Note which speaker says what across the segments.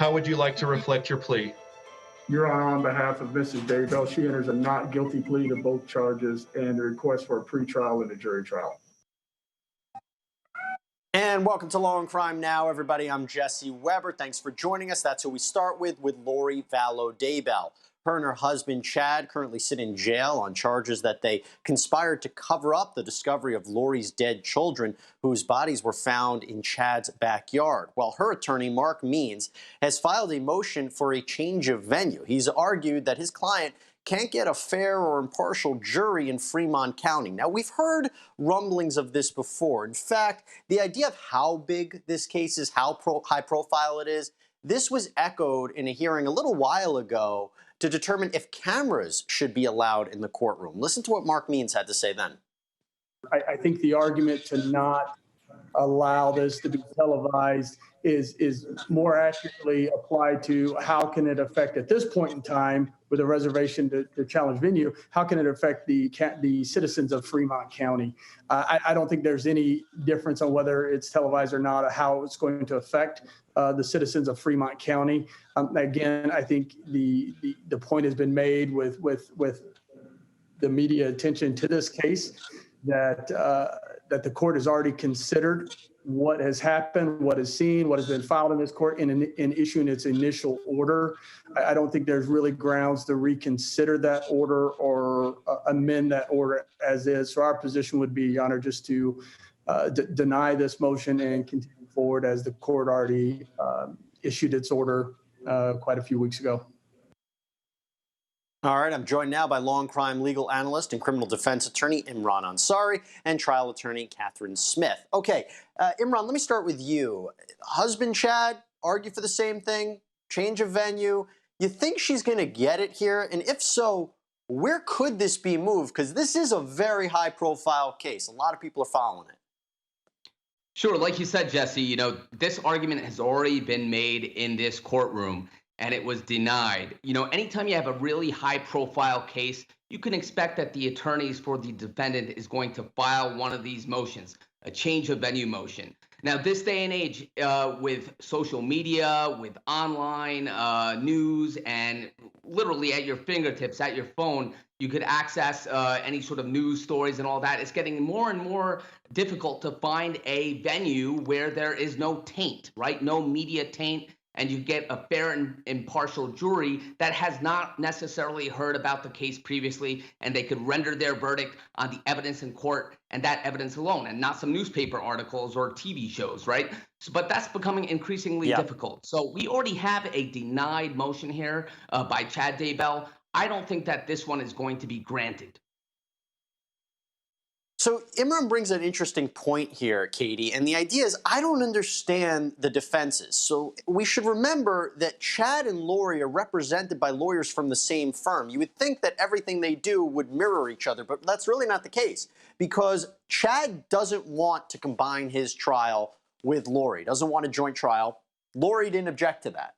Speaker 1: How would you like to reflect your plea?
Speaker 2: Your Honor, on behalf of Mrs. Daybell, she enters a not guilty plea to both charges and a request for a pretrial and a jury trial.
Speaker 3: And welcome to Law&Crime Now, everybody. I'm Jesse Weber. Thanks for joining us. That's who we start with Lori Vallow Daybell. Her and her husband, Chad, currently sit in jail on charges that they conspired to cover up the discovery of Lori's dead children, whose bodies were found in Chad's backyard. While her attorney, Mark Means, has filed a motion for a change of venue. He's argued that his client can't get a fair or impartial jury in Fremont County. Now, we've heard rumblings of this before. In fact, the idea of how big this case is, how high profile it is, this was echoed in a hearing a little while ago to determine if cameras should be allowed in the courtroom. Listen to what Mark Means had to say then.
Speaker 2: I think the argument to not allow this to be televised is more accurately applied to how can it affect at this point in time with a reservation to challenge venue, how can it affect the citizens of Fremont County? I don't think there's any difference on whether it's televised or not, or how it's going to affect the citizens of Fremont County. Again, I think the point has been made with the media attention to this case that the court has already considered what has happened, what is seen, what has been filed in this court in issuing its initial order. I don't think there's really grounds to reconsider that order or amend that order as is. So our position would be, Your Honor, just to deny this motion and continue forward as the court already issued its order quite a few weeks ago.
Speaker 3: All right, I'm joined now by Law&Crime legal analyst and criminal defense attorney Imran Ansari and trial attorney Catherine Smith. Okay, Imran, let me start with you. Husband Chad, argue for the same thing, change of venue. You think she's going to get it here? And if so, where could this be moved? Because this is a very high-profile case. A lot of people are following it.
Speaker 4: Sure, like you said, Jesse, this argument has already been made in this courtroom, and it was denied. Anytime you have a really high-profile case, you can expect that the attorneys for the defendant is going to file one of these motions, a change of venue motion. Now, this day and age, with social media, with online news, and literally at your fingertips, at your phone, you could access any sort of news stories and all that. It's getting more and more difficult to find a venue where there is no taint, right? No media taint. And you get a fair and impartial jury that has not necessarily heard about the case previously, and they could render their verdict on the evidence in court and that evidence alone, and not some newspaper articles or TV shows, right? But that's becoming increasingly difficult. So we already have a denied motion here by Chad Daybell. I don't think that this one is going to be granted.
Speaker 3: So Imran brings an interesting point here, Katie, and the idea is I don't understand the defenses. So we should remember that Chad and Lori are represented by lawyers from the same firm. You would think that everything they do would mirror each other, but that's really not the case because Chad doesn't want to combine his trial with Lori, doesn't want a joint trial. Lori didn't object to that.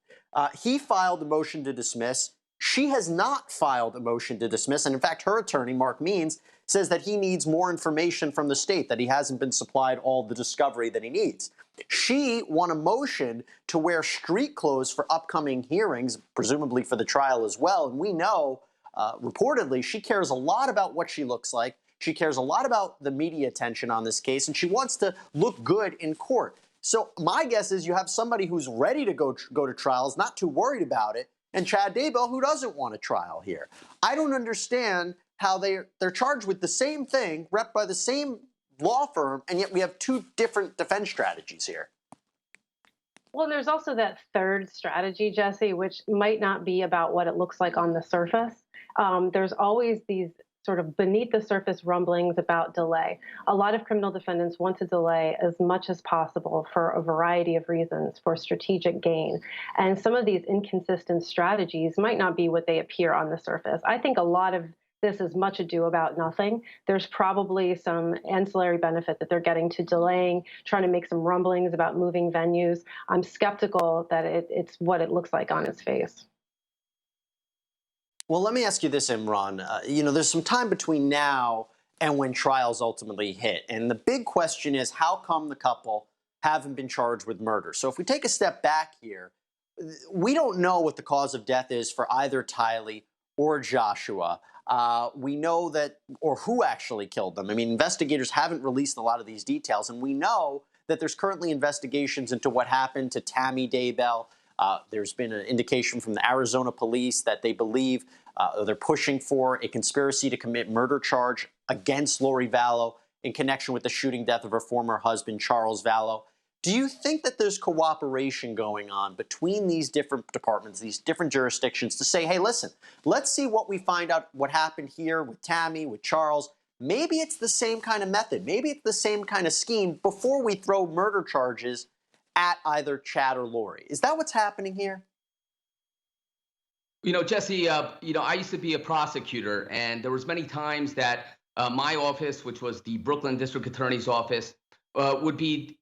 Speaker 3: He filed a motion to dismiss. She has not filed a motion to dismiss, and in fact, her attorney, Mark Means, says that he needs more information from the state, that he hasn't been supplied all the discovery that he needs. She won a motion to wear street clothes for upcoming hearings, presumably for the trial as well. And we know, reportedly, she cares a lot about what she looks like. She cares a lot about the media attention on this case, and she wants to look good in court. So my guess is you have somebody who's ready to go to trial, is not too worried about it, and Chad Daybell, who doesn't want a trial here. I don't understand how they're charged with the same thing, rep by the same law firm, and yet we have two different defense strategies here.
Speaker 5: Well, there's also that third strategy, Jesse, which might not be about what it looks like on the surface. There's always these sort of beneath the surface rumblings about delay. A lot of criminal defendants want to delay as much as possible for a variety of reasons, for strategic gain. And some of these inconsistent strategies might not be what they appear on the surface. I think a lot of this is much ado about nothing. There's probably some ancillary benefit that they're getting to delaying, trying to make some rumblings about moving venues. I'm skeptical that it's what it looks like on its face.
Speaker 3: Well, let me ask you this, Imran. There's some time between now and when trials ultimately hit. And the big question is, how come the couple haven't been charged with murder? So if we take a step back here, we don't know what the cause of death is for either Tylee or Joshua. We know that, or who actually killed them. I mean, investigators haven't released a lot of these details, and we know that there's currently investigations into what happened to Tammy Daybell. There's been an indication from the Arizona police that they believe they're pushing for a conspiracy to commit murder charge against Lori Vallow in connection with the shooting death of her former husband, Charles Vallow. Do you think that there's cooperation going on between these different departments, these different jurisdictions to say, hey, listen, let's see what we find out what happened here with Tammy, with Charles. Maybe it's the same kind of method. Maybe it's the same kind of scheme before we throw murder charges at either Chad or Lori. Is that what's happening here?
Speaker 4: You know, Jesse, I used to be a prosecutor, and there was many times that my office, which was the Brooklyn District Attorney's Office, would be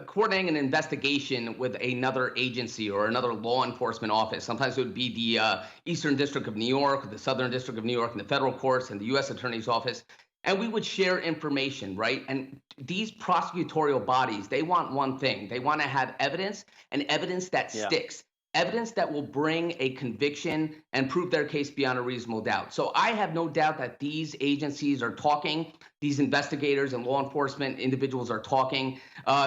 Speaker 4: coordinating an investigation with another agency or another law enforcement office. Sometimes it would be the Eastern District of New York, or the Southern District of New York, and the federal courts, and the U.S. Attorney's Office. And we would share information, right? And these prosecutorial bodies, they want one thing. They want to have evidence, and evidence that sticks. Evidence that will bring a conviction and prove their case beyond a reasonable doubt. So I have no doubt that these agencies are talking, these investigators and law enforcement individuals are talking,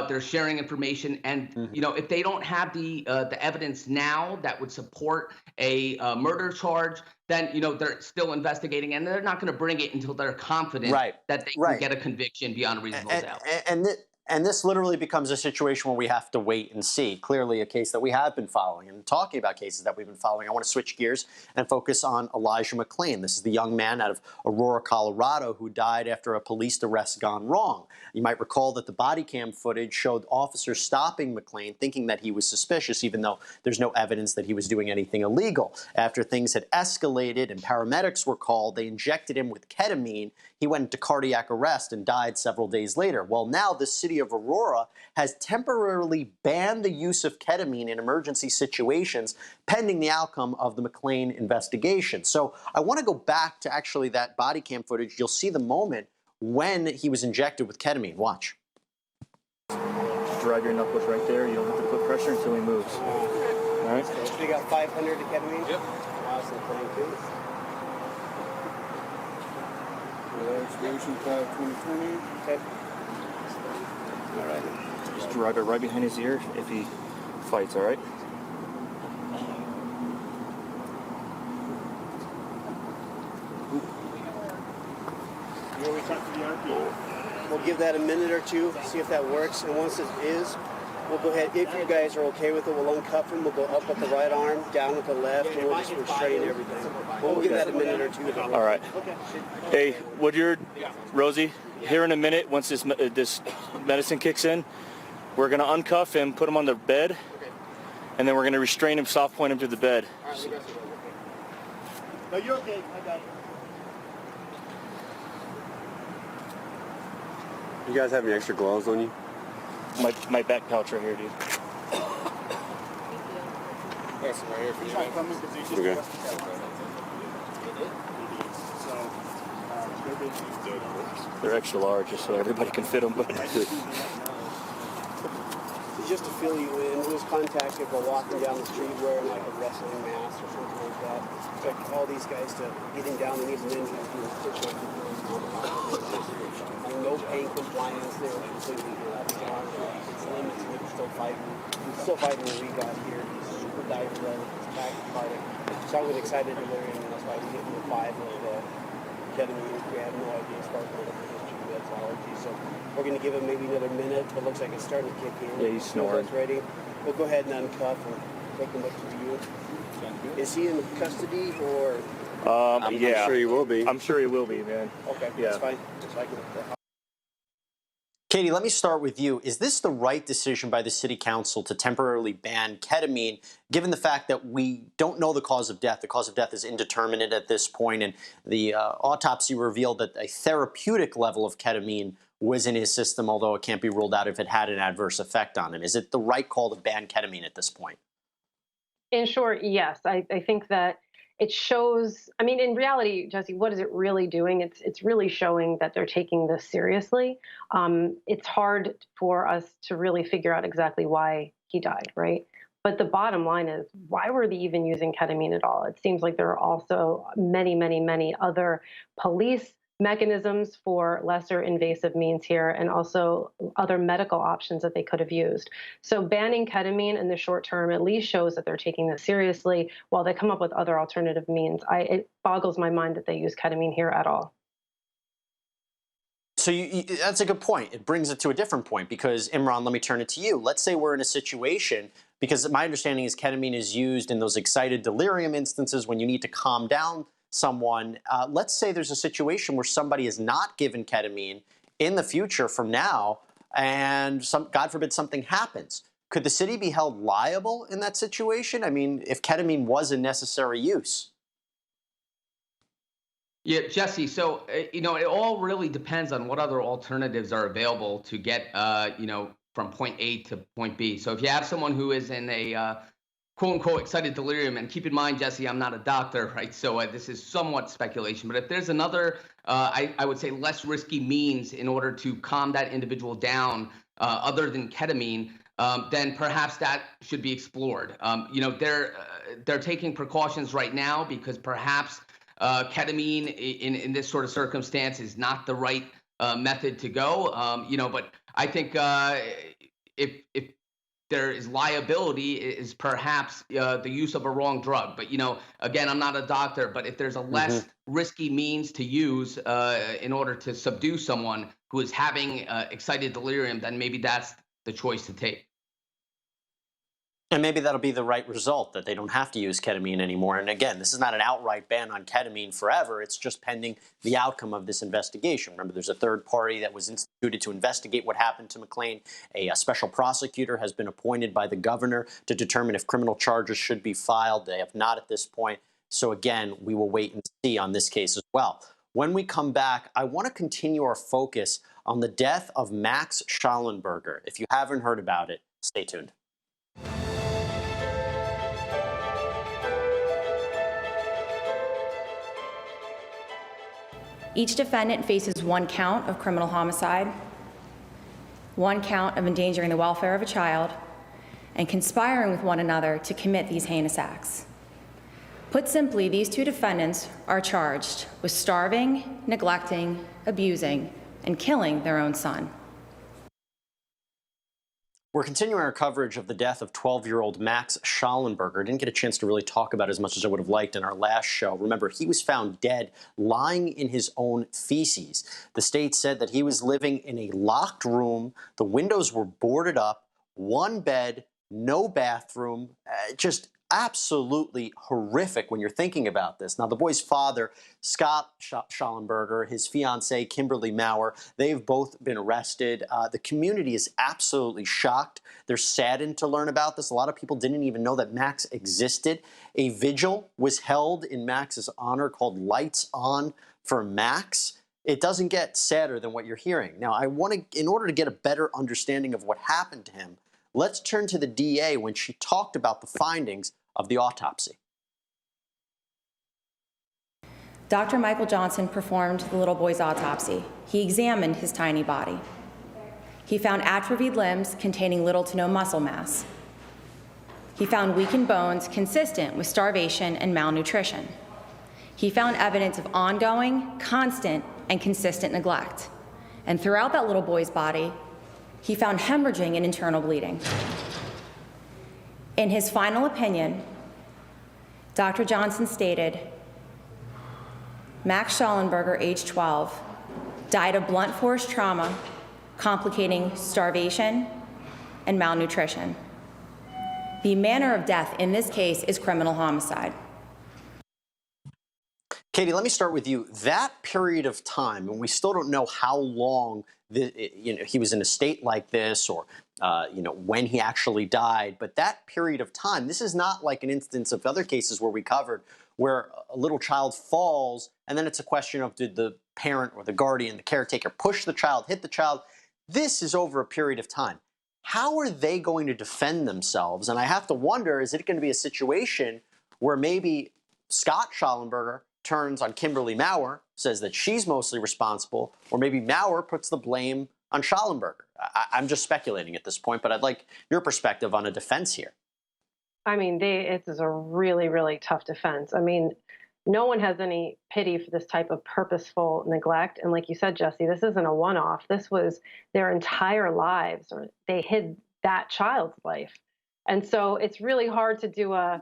Speaker 4: they're sharing information. And, if they don't have the evidence now that would support a murder charge, then, they're still investigating, and they're not going to bring it until they're confident that they can get a conviction beyond a reasonable doubt.
Speaker 3: And this literally becomes a situation where we have to wait and see. Clearly a case that we have been following, and talking about cases that we've been following. I want to switch gears and focus on Elijah McClain. This is the young man out of Aurora, Colorado, who died after a police arrest gone wrong. You might recall that the body cam footage showed officers stopping McClain, thinking that he was suspicious, even though there's no evidence that he was doing anything illegal. After things had escalated and paramedics were called, they injected him with ketamine. He went into cardiac arrest and died several days later. Well, now the city of Aurora has temporarily banned the use of ketamine in emergency situations pending the outcome of the McClain investigation. So I want to go back to actually that body cam footage. You'll see the moment when he was injected with ketamine. Watch.
Speaker 6: Just drive your knuckles right there. You don't have to put pressure until he moves. All right?
Speaker 7: So we got 500 to ketamine? Yep. Awesome, thank you.
Speaker 8: Expiration 5/20/20.
Speaker 7: Okay. All right.
Speaker 6: Just drive it right behind his ear if he fights, all right?
Speaker 7: We'll give that a minute or two, see if that works. And once it is, we'll go ahead. If you guys are okay with it, we'll uncuff him. We'll go up with the right arm, down with the left, and we'll just restrain everything. We'll give that a minute or two.
Speaker 6: All right. Hey, Woodyard, Rosie, here in a minute, once this medicine kicks in, we're going to uncuff him, put him on the bed, and then we're going to restrain him, soft point him to the bed.
Speaker 7: No, you're okay. I got it.
Speaker 8: You guys have any extra gloves on you?
Speaker 6: My back pouch right here, dude.
Speaker 8: That's right here for you. Okay.
Speaker 6: They're extra large, just so everybody can fit them.
Speaker 7: Just to fill you in, who was contacted while walking down the street wearing like a wrestling mask or something like that. So I call these guys to get him down. They need an injury. No pain compliance. They were completely it's limited. We're still fighting. We're still fighting when we got here. He's super diabetic. He's back cardiac. So I was excited to learn, and that's why we hit him with 5 of ketamine. We have no idea as far as medical history, that's allergy. So we're going to give him maybe another minute. It looks like it's starting to kick in.
Speaker 6: Yeah, he's snoring.
Speaker 7: It's ready. We'll go ahead and uncuff and take him up to you. Is he in custody or?
Speaker 8: I'm sure he will be.
Speaker 6: I'm sure he will be, man.
Speaker 7: Okay,
Speaker 6: Yeah.
Speaker 7: that's fine. Just like
Speaker 3: Katie, let me start with you. Is this the right decision by the city council to temporarily ban ketamine, given the fact that we don't know the cause of death? The cause of death is indeterminate at this point, and the autopsy revealed that a therapeutic level of ketamine was in his system, although it can't be ruled out if it had an adverse effect on him. Is it the right call to ban ketamine at this point?
Speaker 5: In short, yes. I think that it shows, I mean, in reality, Jesse, what is it really doing? It's really showing that they're taking this seriously. It's hard for us to really figure out exactly why he died, right? But the bottom line is, why were they even using ketamine at all? It seems like there are also many, many, many other police mechanisms for lesser invasive means here, and also other medical options that they could have used. So banning ketamine in the short term at least shows that they're taking this seriously while they come up with other alternative means. It boggles my mind that they use ketamine here at all.
Speaker 3: So that's a good point. It brings it to a different point because, Imran, let me turn it to you. Let's say we're in a situation, because my understanding is ketamine is used in those excited delirium instances when you need to calm down someone. Let's say there's a situation where somebody is not given ketamine in the future from now, and God forbid something happens. Could the city be held liable in that situation? I mean, if ketamine was a necessary use?
Speaker 4: Yeah, Jesse. So, it all really depends on what other alternatives are available to get, from point A to point B. So if you have someone who is in a quote unquote excited delirium, and keep in mind, Jesse, I'm not a doctor, right? So this is somewhat speculation. But if there's another, I would say less risky means in order to calm that individual down other than ketamine, then perhaps that should be explored. They're taking precautions right now because perhaps ketamine in this sort of circumstance is not the right method to go. But I think if there is liability, is perhaps the use of a wrong drug. But again, I'm not a doctor. But if there's a less risky means to use in order to subdue someone who is having excited delirium, then maybe that's the choice to take.
Speaker 3: And maybe that'll be the right result, that they don't have to use ketamine anymore. And again, this is not an outright ban on ketamine forever. It's just pending the outcome of this investigation. Remember, there's a third party that was instituted to investigate what happened to McClain. A special prosecutor has been appointed by the governor to determine if criminal charges should be filed. They have not at this point. So again, we will wait and see on this case as well. When we come back, I want to continue our focus on the death of Max Schallenberger. If you haven't heard about it, stay tuned.
Speaker 9: Each defendant faces one count of criminal homicide, one count of endangering the welfare of a child, and conspiring with one another to commit these heinous acts. Put simply, these two defendants are charged with starving, neglecting, abusing, and killing their own son.
Speaker 3: We're continuing our coverage of the death of 12-year-old Max Schollenberger. Didn't get a chance to really talk about it as much as I would have liked in our last show. Remember, he was found dead, lying in his own feces. The state said that he was living in a locked room. The windows were boarded up, one bed, no bathroom, just absolutely horrific when you're thinking about this. Now, the boy's father, Scott Schallenberger, his fiance, Kimberly Maurer, they've both been arrested. The community is absolutely shocked. They're saddened to learn about this. A lot of people didn't even know that Max existed. A vigil was held in Max's honor called Lights On for Max. It doesn't get sadder than what you're hearing. Now, in order to get a better understanding of what happened to him, let's turn to the DA when she talked about the findings of the autopsy.
Speaker 9: Dr. Michael Johnson performed the little boy's autopsy. He examined his tiny body. He found atrophied limbs containing little to no muscle mass. He found weakened bones consistent with starvation and malnutrition. He found evidence of ongoing, constant, and consistent neglect. And throughout that little boy's body, he found hemorrhaging and internal bleeding. In his final opinion, Dr. Johnson stated, Max Schollenberger, age 12, died of blunt force trauma, complicating starvation and malnutrition. The manner of death in this case is criminal homicide.
Speaker 3: Katie, let me start with you. That period of time, and we still don't know how long he was in a state like this, or when he actually died, but that period of time, this is not like an instance of other cases where we covered where a little child falls and then it's a question of did the parent or the guardian, the caretaker, push the child, hit the child. This is over a period of time. How are they going to defend themselves? And I have to wonder, is it going to be a situation where maybe Scott Schallenberger turns on Kimberly Maurer, says that she's mostly responsible, or maybe Maurer puts the blame on Schallenberger? I'm just speculating at this point, but I'd like your perspective on a defense here.
Speaker 5: I mean, it is a really, really tough defense. I mean, no one has any pity for this type of purposeful neglect. And like you said, Jesse, this isn't a one-off. This was their entire lives, or they hid that child's life. And so it's really hard to do oh,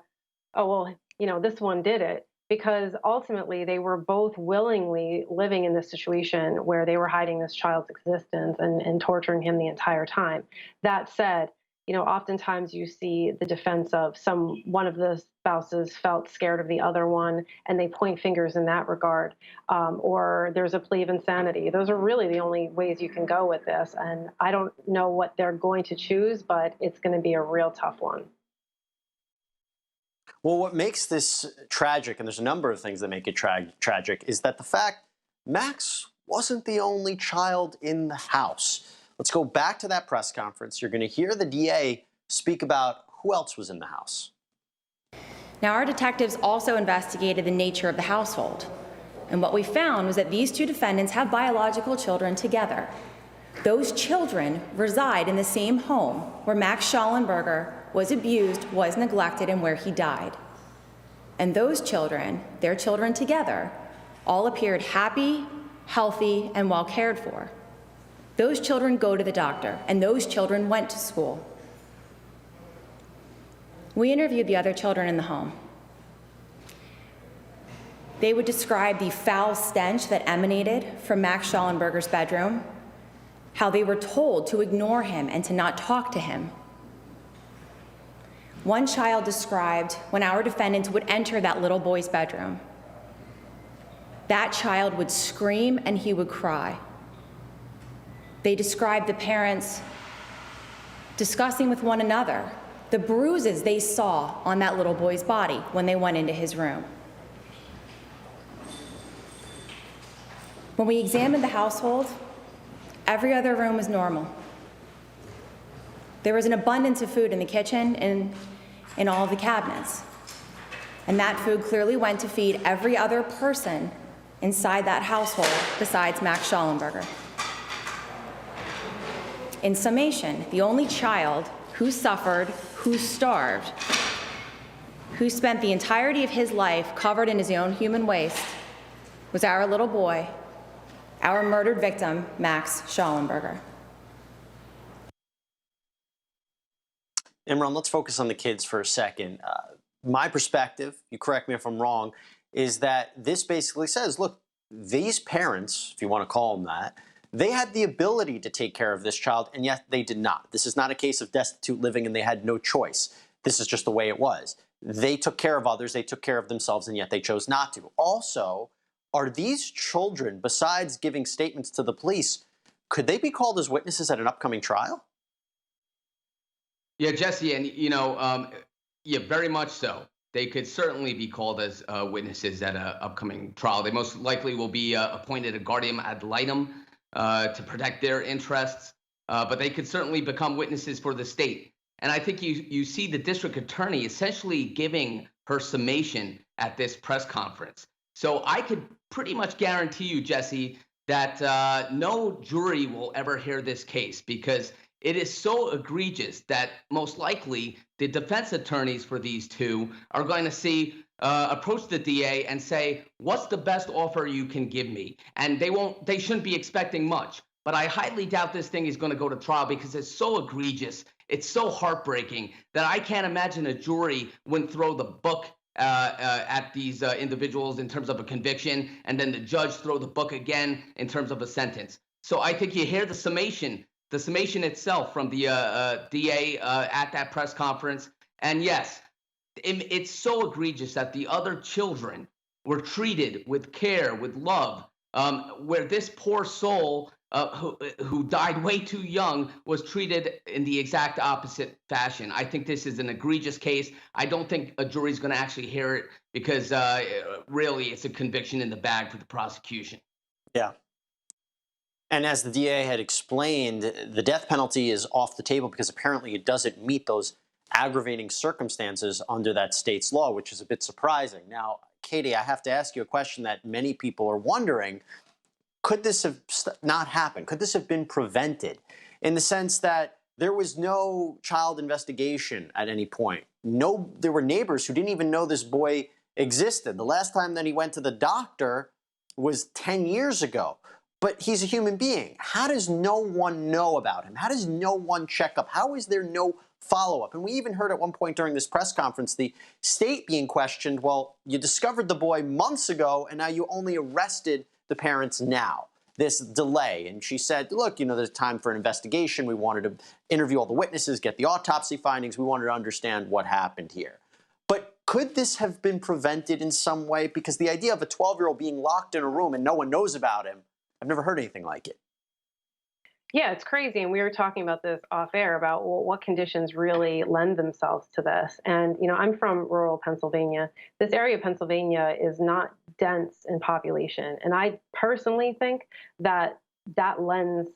Speaker 5: well, this one did it, because ultimately they were both willingly living in this situation where they were hiding this child's existence and torturing him the entire time. That said, oftentimes you see the defense of one of the spouses felt scared of the other one, and they point fingers in that regard, or there's a plea of insanity. Those are really the only ways you can go with this, and I don't know what they're going to choose, but it's going to be a real tough one.
Speaker 3: Well, what makes this tragic, and there's a number of things that make it tragic, is that the fact Max wasn't the only child in the house. Let's go back to that press conference. You're going to hear the DA speak about who else was in the house.
Speaker 9: Now, our detectives also investigated the nature of the household. And what we found was that these two defendants have biological children together. Those children reside in the same home where Max Schallenberger was abused, was neglected, and where he died. And those children, their children together, all appeared happy, healthy, and well cared for. Those children go to the doctor, and those children went to school. We interviewed the other children in the home. They would describe the foul stench that emanated from Max Schallenberger's bedroom, how they were told to ignore him and to not talk to him. One child described when our defendants would enter that little boy's bedroom, that child would scream and he would cry. They described the parents discussing with one another the bruises they saw on that little boy's body when they went into his room. When we examined the household, every other room was normal. There was an abundance of food in the kitchen and in all of the cabinets. And that food clearly went to feed every other person inside that household besides Max Schallenberger. In summation, the only child who suffered, who starved, who spent the entirety of his life covered in his own human waste was our little boy, our murdered victim, Max Schallenberger.
Speaker 3: Imran, let's focus on the kids for a second. My perspective, you correct me if I'm wrong, is that this basically says, look, these parents, if you want to call them that, they had the ability to take care of this child, and yet they did not. This is not a case of destitute living and they had no choice. This is just the way it was. They took care of others, they took care of themselves, and yet they chose not to. Also, are these children, besides giving statements to the police, could they be called as witnesses at an upcoming trial?
Speaker 4: Yeah, Jesse, and yeah, very much so. They could certainly be called as witnesses at an upcoming trial. They most likely will be appointed a guardian ad litem to protect their interests, but they could certainly become witnesses for the state. And I think you see the district attorney essentially giving her summation at this press conference. So I could pretty much guarantee you, Jesse, that no jury will ever hear this case, because it is so egregious that most likely the defense attorneys for these two are going to approach the DA and say, what's the best offer you can give me? And they shouldn't be expecting much. But I highly doubt this thing is going to go to trial, because it's so egregious, it's so heartbreaking, that I can't imagine a jury wouldn't throw the book at these individuals in terms of a conviction, and then the judge throw the book again in terms of a sentence. So I think you hear the summation itself from the DA at that press conference. And yes, it's so egregious that the other children were treated with care, with love, where this poor soul who died way too young was treated in the exact opposite fashion. I think this is an egregious case. I don't think a jury's going to actually hear it, because really it's a conviction in the bag for the prosecution.
Speaker 3: Yeah. And as the DA had explained, the death penalty is off the table because apparently it doesn't meet those aggravating circumstances under that state's law, which is a bit surprising. Now, Katie, I have to ask you a question that many people are wondering. Could this have not happened? Could this have been prevented, in the sense that there was no child investigation at any point, there were neighbors who didn't even know this boy existed. The last time that he went to the doctor was 10 years ago. But he's a human being. How does no one know about him? How does no one check up? How is there no follow-up? And we even heard at one point during this press conference the state being questioned, well, you discovered the boy months ago, and now you only arrested the parents now. This delay. And she said, look, you know, there's time for an investigation. We wanted to interview all the witnesses, get the autopsy findings. We wanted to understand what happened here. But could this have been prevented in some way? Because the idea of a 12-year-old being locked in a room and no one knows about him, I've never heard anything like it.
Speaker 5: Yeah, it's crazy. And we were talking about this off air about what conditions really lend themselves to this. And, you know, I'm from rural Pennsylvania. This area of Pennsylvania is not dense in population. And I personally think that that lends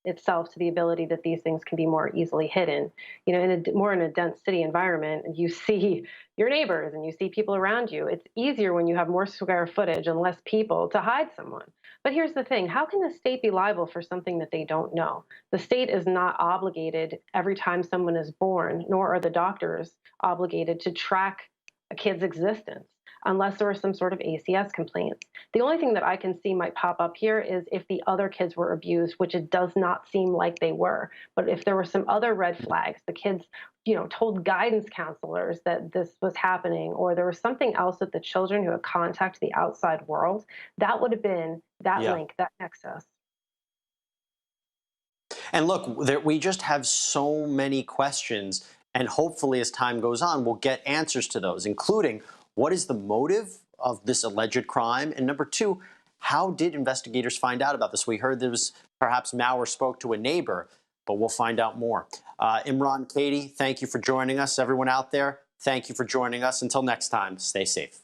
Speaker 5: itself to the ability that these things can be more easily hidden. You know, in a dense city environment, you see your neighbors and you see people around you. It's easier when you have more square footage and less people to hide someone. But here's the thing, how can the state be liable for something that they don't know? The state is not obligated every time someone is born, nor are the doctors obligated to track a kid's existence, unless there are some sort of ACS complaints. The only thing that I can see might pop up here is if the other kids were abused, which it does not seem like they were. But if there were some other red flags, the kids, you know, told guidance counselors that this was happening, or there was something else with the children who had contact the outside world, that would have been that link, that nexus.
Speaker 3: And look, we just have so many questions, and hopefully as time goes on, we'll get answers to those, including what is the motive of this alleged crime? And number two, how did investigators find out about this? We heard there was perhaps Maurer spoke to a neighbor, but we'll find out more. Imran, Katie, thank you for joining us. Everyone out there, thank you for joining us. Until next time, stay safe.